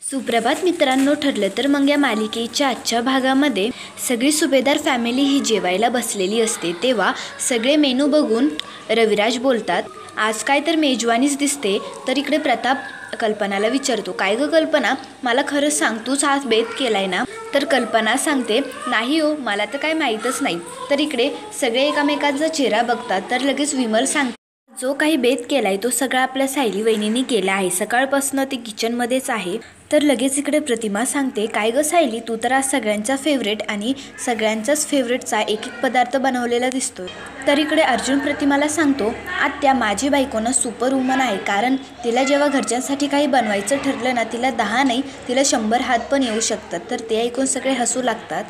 सुप्रभात मित्रांनो, ठरलं तर मग या मालिकेच्या आजच्या भागामध्ये सगळी सुभेदार फॅमिली ही जेवायला बसलेली असते। तेव्हा सगळे मेनू बघून रविराज बोलतात, आज काय तर मेजवानीच दिसते। तर इकडे प्रताप कल्पनाला विचारतो, काय ग कल्पना, मला खरं सांग, तूच हा बेत केलाय ना? तर कल्पना सांगते, नाही हो, मला तर काय माहीतच नाही। तर इकडे सगळे एकामेकांचा चेहरा बघतात। तर लगेच विमल सांगते, जो काही बेत केलाय तो सगळा आपल्या सायली वहिनीने केला आहे, सकाळपासून ती किचनमध्येच आहे। तर लगेच इकडे प्रतिमा सांगते, काय ग सायली, तू तर आज सगळ्यांचा फेवरेट आणि सगळ्यांचाच फेवरेटचा एक एक पदार्थ बनवलेला दिसतोय। तर इकडे अर्जुन प्रतिमाला सांगतो, आत्या, माझी बायको ना सुपर वुमन आहे, कारण तिला जेव्हा घरच्यांसाठी काही बनवायचं ठरलं ना, तिला 10 नाही, तिला 100 हात पण येऊ शकतात। तर ते ऐकून सगळे हसू लागतात।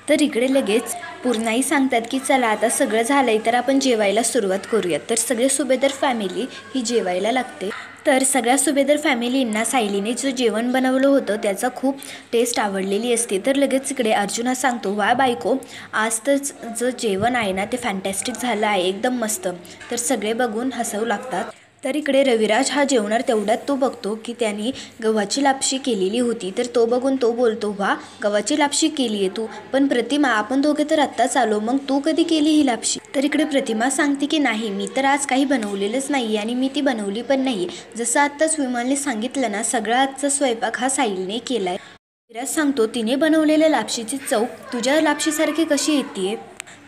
तर इकडे लगेच पूर्णाई सांगतात की चला आता सगळं झालंय तर आपण जेवायला सुरुवात करूयात। तर सगळे सुभेदार फॅमिली ही जेवायला लागते। तर सगळ्या सुभेदार फॅमिलींना सायलीने जो जेवण बनवलं होतं त्याचा खूप टेस्ट आवडलेली असते। तर लगेच इकडे अर्जुन सांगतो, वा बायको, आज तर जो जेवण आहे ना ते फॅन्टॅस्टिक झालं आहे, एकदम मस्त। तर सगळे बघून हसू लागतात। तर इकडे रविराज हा जेवणार तेवढ्यात तो बघतो की त्यांनी गव्हाची लापशी केलेली होती। तर तो बघून तो बोलतो, वा, गव्हाची लापशी केली आहे तू, पण प्रतिमा, आपण दोघे तर आत्ताच आलो, मग तू कधी केली ही लापशी? तर इकडे प्रतिमा सांगते की नाही, मी तर आज काही बनवलेलंच नाही आणि मी ती बनवली पण नाही। जसं आत्ताच विमलने सांगितलं ना, सगळा आजचा स्वयंपाक हा सायलीने केलाय। रविराज सांगतो, तिने बनवलेल्या लापशीची चव तुझ्या लापशीसारखी कशी येते?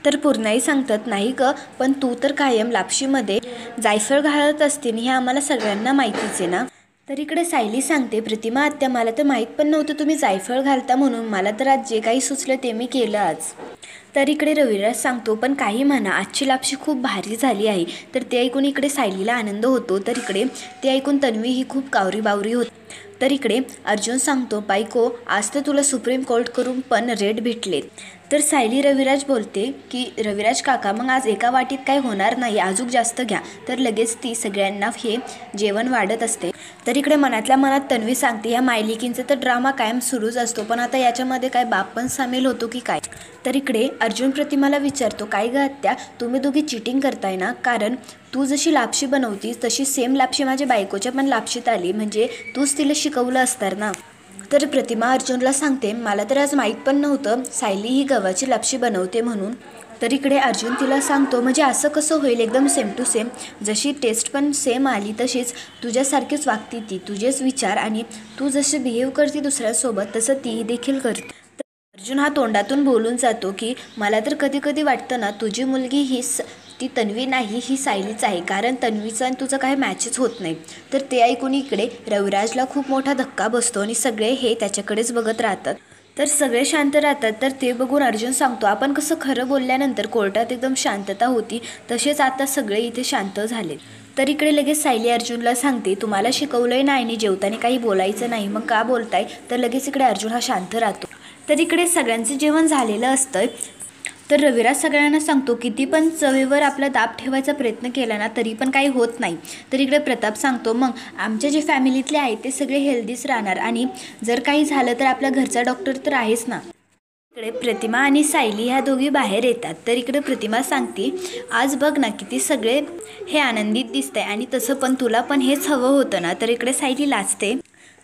तर पूर्णाई सांगतात, नाही ग, पण तू तर कायम लापशीमध्ये जायफळ घालत असते हे आम्हाला सगळ्यांना माहितीच आहे ना? तर इकडे सायली सांगते, प्रतिमा आत्या, मला तर माहीत पण नव्हतं तुम्ही जायफळ घालता म्हणून, मला तर आज जे काही सुचलं ते मी केलं आज। तर इकडे रविराज सांगतो, पण काही म्हणा, आजची लापशी खूप भारी झाली आहे। तर ते ऐकून इकडे सायलीला आनंद होतो। तर इकडे ते ऐकून तन्वी ही खूप कावरी बावरी होती। तर इकडे अर्जुन सांगतो, बायको, आज तर तुला सुप्रीम कोर्ट करून पण रेड भेटलेत। तर सायली रविराज बोलते की रविराज काका, मग आज एका वाटीत काय होणार नाही, अजून जास्त घ्या। तर लगेच ती सगळ्यांना हे जेवण वाढत असते। तर इकडे मनातल्या मनात तन्वी सांगते, या मायलिकींचा तर ड्रामा कायम सुरूच असतो, पण आता याच्यामध्ये काय बाप पण सामील होतो की काय? तर इकडे अर्जुन प्रतिमाला विचारतो, काय ग आत्या, तुम्ही दोघी चिटिंग करताय ना? कारण तू जशी लापशी बनवतीस तशी सेम लापशी माझ्या बायकोच्या पण लापशीत आली, म्हणजे तूच तिला शिकवलं असणार ना? तर प्रतिमा अर्जुनला सांगते, मला तर आज माहीत पण नव्हतं सायली ही गव्हाची लापशी बनवते म्हणून। तर इकडे अर्जुन तिला सांगतो, म्हणजे असं कसं होईल, एकदम सेम टू सेम, जशी टेस्ट पण सेम आली तशीच तुझ्यासारखीच वागती ती, तुझेच विचार आणि तू जसे बिहेव करते दुसऱ्यासोबत तसं ती देखील करते। अर्जुन हा तोंडातून बोलून जातो की मला तर कधी कधी वाटतं ना, तुझी मुलगी ती तन्वी नाही, ही सायलीच आहे, कारण तन्वीचं आणि तुझं काही मॅचच होत नाही। तर ते ऐकून इकडे रविराजला खूप मोठा धक्का बसतो आणि सगळे हे त्याच्याकडेच बघत राहतात। तर सगळे शांत राहतात। तर ते बघून अर्जुन सांगतो, आपण कसं खरं बोलल्यानंतर कोर्टात एकदम शांतता होती, तसेच आता सगळे इथे शांत झाले। तर इकडे लगेच सायली अर्जुनला सांगते, तुम्हाला शिकवलंय नाही आणि जेवताना काही बोलायचं नाही, मग का बोलताय? तर लगेच इकडे अर्जुन हा शांत राहतो। तर इकडे सगळ्यांचं जेवण झालेलं असतं। तर रविराज सगळ्यांना सांगतो, किती पण चवीवर आपला दाब ठेवायचा प्रयत्न केला ना तरी पण काही होत नाही। तर इकडे प्रताप सांगतो, मग आमच्या जे फॅमिलीतले आहेत ते सगळे हेल्दीच राहणार आणि जर काही झालं तर आपल्या घरचा डॉक्टर तर आहेच ना? इकडे प्रतिमा आणि सायली ह्या दोघी बाहेर येतात। तर इकडे प्रतिमा सांगते, आज बघ ना किती सगळे हे आनंदित दिसतंय, आणि तसं पण तुला पण हेच हवं होतं ना? तर इकडे सायली लाजते।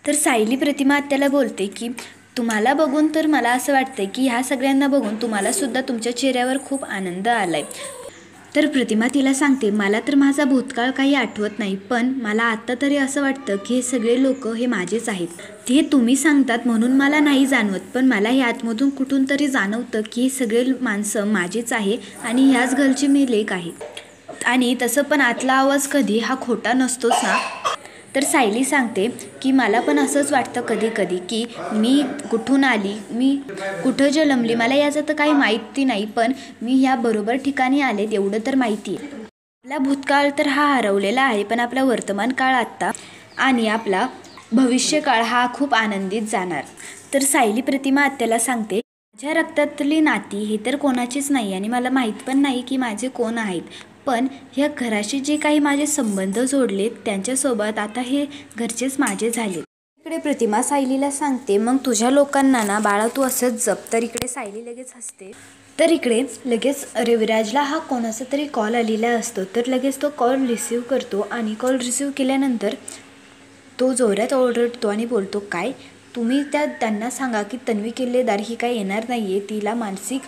तर सायली प्रतिमा आत्याला बोलते की तुम्हाला बघून तर मला असं वाटतंय की ह्या सगळ्यांना बघून तुम्हाला सुद्धा तुमच्या चेहऱ्यावर खूप आनंद आलाय। तर प्रतिमा तिला सांगते, मला तर माझा भूतकाळ काही आठवत नाही, पण मला आत्ता तरी असं वाटतं की हे सगळे लोक हे माझेच आहेत। ते तुम्ही सांगतात म्हणून मला नाही जाणवत, पण मला हे आतमधून कुठून तरी जाणवतं की हे सगळे माणसं माझेच आहे आणि ह्याच घरची मी लेक आहे। आणि तसं पण आतला आवाज कधी हा खोटा नसतोच ना? तर सायली सांगते की मला पण असंच वाटतं कधी कधी की मी कुठून आली, मी कुठं जन्मली, मला याचं तर काही माहिती नाही, पण मी ह्या बरोबर ठिकाणी आले एवढं तर माहिती आहे। आपला भूतकाळ तर हा हरवलेला आहे, पण आपला वर्तमान काळ आत्ता आणि आपला भविष्यकाळ हा खूप आनंदित जाणार। तर सायली प्रतिमा आत्याला सांगते, माझ्या रक्तातली नाती हे तर कोणाचीच नाही आणि मला माहीत पण नाही की माझे कोण आहेत, पण ह्या घराशी जे काही माझे संबंध जोडलेत त्यांच्यासोबत आता हे घरचेच माझे झाले। इकडे प्रतिमा सायलीला सांगते, मग तुझ्या लोकांना ना बाळा तू असंच जप। तर इकडे सायली लगेच हसते। तर इकडे लगेच रविराजला हा कोणाचा तरी कॉल आलेला असतो। तर लगेच तो कॉल रिसीव करतो आणि कॉल रिसीव केल्यानंतर तो जोरात ओरडतो आणि बोलतो, काय तुम्ही त्यांना सांगा की तन्वी किल्लेदार ही काय येणार नाही आहे, तिला मानसिक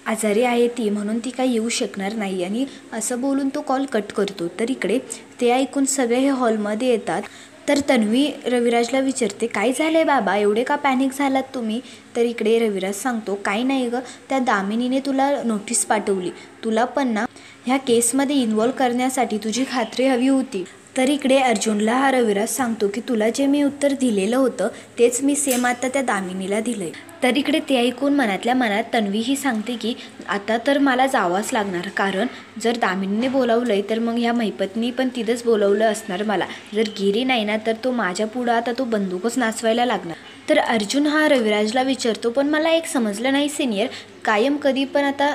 आजारी आहे ती, म्हणून ती काय येऊ शकणार नाही. आणि असं बोलून तो कॉल कट करतो. तर इकडे ते ऐकून सगळे हे हॉलमध्ये येतात. तर तन्वी रविराजला विचारते, काय झालं आहे बाबा, एवढे का पॅनिक झालात तुम्ही? तर इकडे रविराज सांगतो, काही नाही गं, त्या दामिनीने तुला नोटीस पाठवली, तुला पण ना ह्या केसमध्ये इन्व्हॉल्व करण्यासाठी तुझी खात्री हवी होती. तर इकडे अर्जुनला हा रविराज सांगतो की तुला जे मी उत्तर दिलेलं होतं तेच मी सेम आता त्या दामिनीला दिलं आहे. तर इकडे ते ऐकून मनातल्या मनात तन्वी ही सांगते की आता तर मला जावंच लागणार, कारण जर दामिनीने बोलावलं आहे तर मग ह्या महिपतनी पण तिथंच बोलावलं असणार मला. जर गेली नाही ना तर तो माझ्या पुढं आता तो बंदूकच नाचवायला लागणार. तर अर्जुन हा रविराजला विचारतो, पण मला एक समजलं नाही सिनियर, कायम कधी पण आता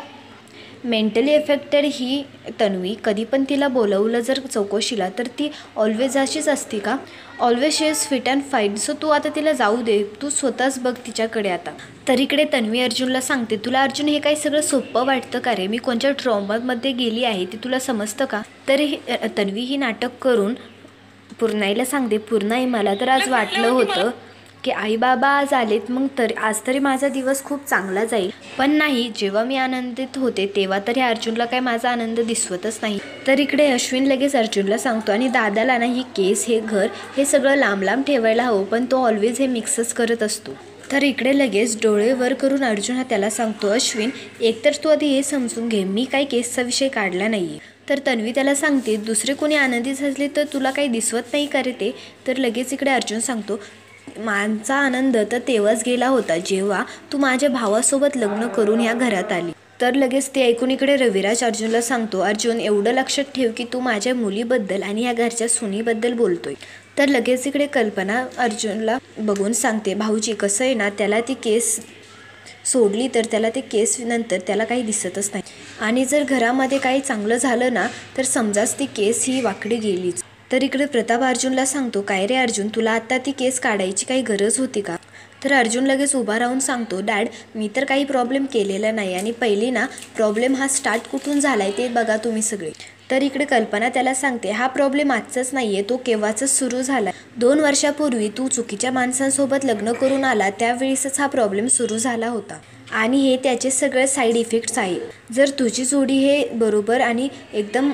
मेंटली एफेक्टेड ही तन्वी, कधी पण तिला बोलवलं जर चौकशीला तर ती ऑलवेज अशीच असते का? Always she is fit and fine. So तू आता तिला जाऊ दे, तू स्वतःच बघ तिच्याकडे आता. तर इकडे तन्वी अर्जुनला सांगते, तुला अर्जुन हे काही सगळं सोपं वाटतं का रे? मी कोणत्या ट्रॉमामध्ये गेली आहे ते तुला समजतं का? तर तन्वी ही नाटक करून पूर्णाईला सांगते, पूर्णाई मला तर आज वाटलं होतं की आई बाबा आज आलेत, मग आज तरी माझा दिवस खूप चांगला जाईल. पण नाही, जेव्हा मी आनंदित होते तेव्हा तरी अर्जुनला काय माझा आनंद दिसवतच नाही. तर इकडे अश्विन लगेच अर्जुनला सांगतो, आणि दादाला ना ही केस, हे घर, हे सगळं लांब लांब ठेवायला हवं, पण तो ऑलवेज हे मिक्सच करत असतो. तर इकडे लगेच डोळे वर करून अर्जुन हा त्याला सांगतो, अश्विन एकतर तू आधी हे समजून घे, मी काही केसचा विषय काढला नाही. तर तन्वी त्याला सांगते, दुसरे कोणी आनंदित असले तर तुला काही दिसवत नाही का रे ते? तर लगेच इकडे अर्जुन सांगतो, माझा आनंद तर तेव्हाच गेला होता जेव्हा तू माझ्या भावासोबत लग्न करून या घरात आली. तर लगेच ते ऐकून इकडे रविराज अर्जुनला सांगतो, अर्जुन एवढं लक्षात ठेव की तू माझ्या मुलीबद्दल आणि या घरच्या सुनीबद्दल बोलतोय. तर लगेच इकडे कल्पना अर्जुनला बघून सांगते, भाऊजी कसं आहे ना, त्याला ती केस सोडली तर त्याला ते केस नंतर त्याला काही दिसतच नाही, आणि जर घरामध्ये काही चांगलं झालं ना तर समजाच ती केस ही वाकडी गेलीच. तर इकडे प्रताप अर्जुनला सांगतो, काय रे अर्जुन, तुला आत्ता ती केस काढायची काही गरज होती का? तर अर्जुन लगेच उभा राहून सांगतो, डॅड मी तर काही प्रॉब्लेम केलेला नाही, आणि पहिली ना प्रॉब्लेम हा स्टार्ट कुठून झालाय ते बघा तुम्ही सगळे. तर इकडे कल्पना त्याला सांगते, हा प्रॉब्लेम आजचाच नाही आहे, तो केव्हाच सुरू झाला. 2 वर्षापूर्वी तू चुकीच्या माणसांसोबत लग्न करून आला त्यावेळेसच हा प्रॉब्लेम सुरू झाला होता, आणि हे त्याचे सगळे साईड इफेक्ट्स आहे. जर तुझी जोडी हे बरोबर आणि एकदम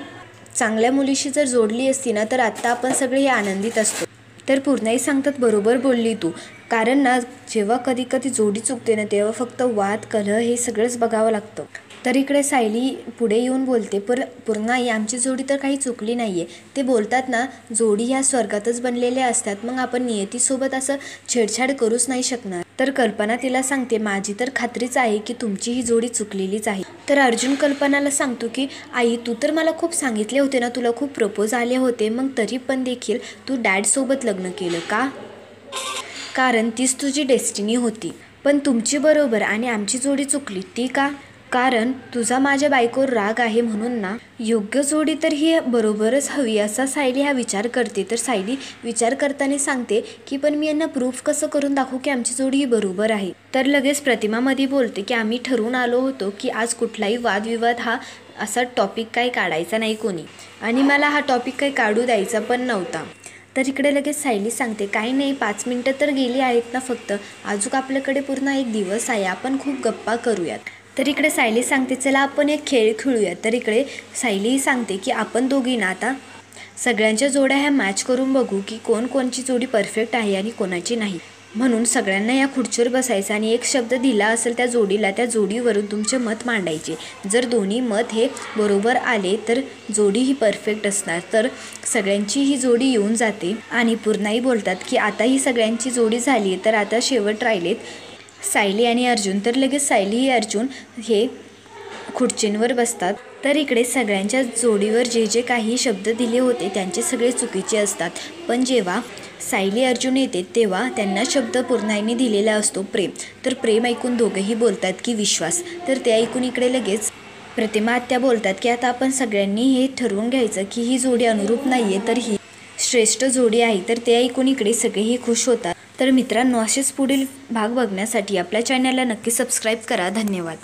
चांगल्या मुलीशी जर जोडली असती ना तर आत्ता आपण सगळे हे आनंदित असतो. तर पूर्णाई सांगतात, बरोबर बोलली तू, कारण ना जेव्हा कधी कधी जोडी चुकते ना तेव्हा फक्त वाद कलह हे सगळंच बघावं लागतं. तर इकडे सायली पुढे येऊन बोलते, पूर्णाई आमची जोडी तर काही चुकली नाही आहे. ते बोलतात ना जोडी ह्या स्वर्गातच बनलेल्या असतात, मग आपण नियतीसोबत असं छेडछाड करूच नाही शकणार. तर कल्पना तिला सांगते, माझी तर खात्रीच आहे की तुमची ही जोडी चुकलेलीच आहे. तर अर्जुन कल्पनाला सांगतो की आई तू तर मला खूप सांगितले होते ना, तुला खूप प्रपोज आले होते, मग तरी पण देखील तू डॅडसोबत लग्न केलं का? कारण तीच तुझी डेस्टिनी होती. पण तुमची बरोबर आणि आमची जोडी चुकली ती का? कारण तुझा माझ्या बायकोवर राग आहे म्हणून ना. योग्य जोडी तर ही बरोबरच हवी असा सायली हा विचार करते. तर सायली विचार करताना सांगते की पण मी यांना प्रूफ कसं करून दाखवू की आमची जोडी ही बरोबर आहे. तर लगेच प्रतिमामध्ये बोलते की आम्ही ठरवून आलो होतो की आज कुठलाही वादविवाद हा असा टॉपिक काही काढायचा नाही कोणी, आणि मला हा टॉपिक काही काढू द्यायचा पण नव्हता. तर इकडे लगेच सायली सांगते, काही नाही 5 मिनटं तर गेली आहेत ना फक्त, अजून आपल्याकडे पूर्ण 1 दिवस आहे, आपण खूप गप्पा करूयात. तर इकडे सायली सांगते चला आपण एक खेळ खेळूयात. तर इकडे सायली सांगते की आपण दोघी ना आता सगळ्यांच्या जोड्या ह्या मॅच करून बघू की कोणची जोडी परफेक्ट आहे आणि कोणाची नाही. म्हणून सगळ्यांना या खुर्चीवर बसायचं आणि एक शब्द दिला असेल त्या जोडीला, त्या जोडीवरून तुमचे मत मांडायचे. जर दोन्ही मत हे बरोबर आले तर जोडी ही परफेक्ट असणार. तर सगळ्यांची ही जोडी येऊन जाते आणि पूर्णाई बोलतात की आता ही सगळ्यांची जोडी झाली तर आता शेवट राहिलेत सायली आणि अर्जुन. तर लगेच सायली अर्जुन हे खुर्चींवर बसतात. तर इकडे सगळ्यांच्या जोडीवर जे जे काही शब्द दिले होते त्यांचे सगळे चुकीचे असतात, पण जेव्हा सायली अर्जुन येते तेव्हा त्यांना शब्द पूर्णाईने दिलेला असतो प्रेम. तर प्रेम ऐकून दोघेही बोलतात की विश्वास. तर ते ऐकून इकडे लगेच प्रतिमा आत्या बोलतात की आता आपण सगळ्यांनी हे ठरवून घ्यायचं की ही जोडी अनुरूप नाही आहे तर ही श्रेष्ठ जोडी आहे. तर ते ऐकून इकडे सगळेही खुश होतात. तर मित्रांनो, असेच पुढील भाग बघण्यासाठी आपल्या चॅनलला नक्की सबस्क्राईब करा. धन्यवाद.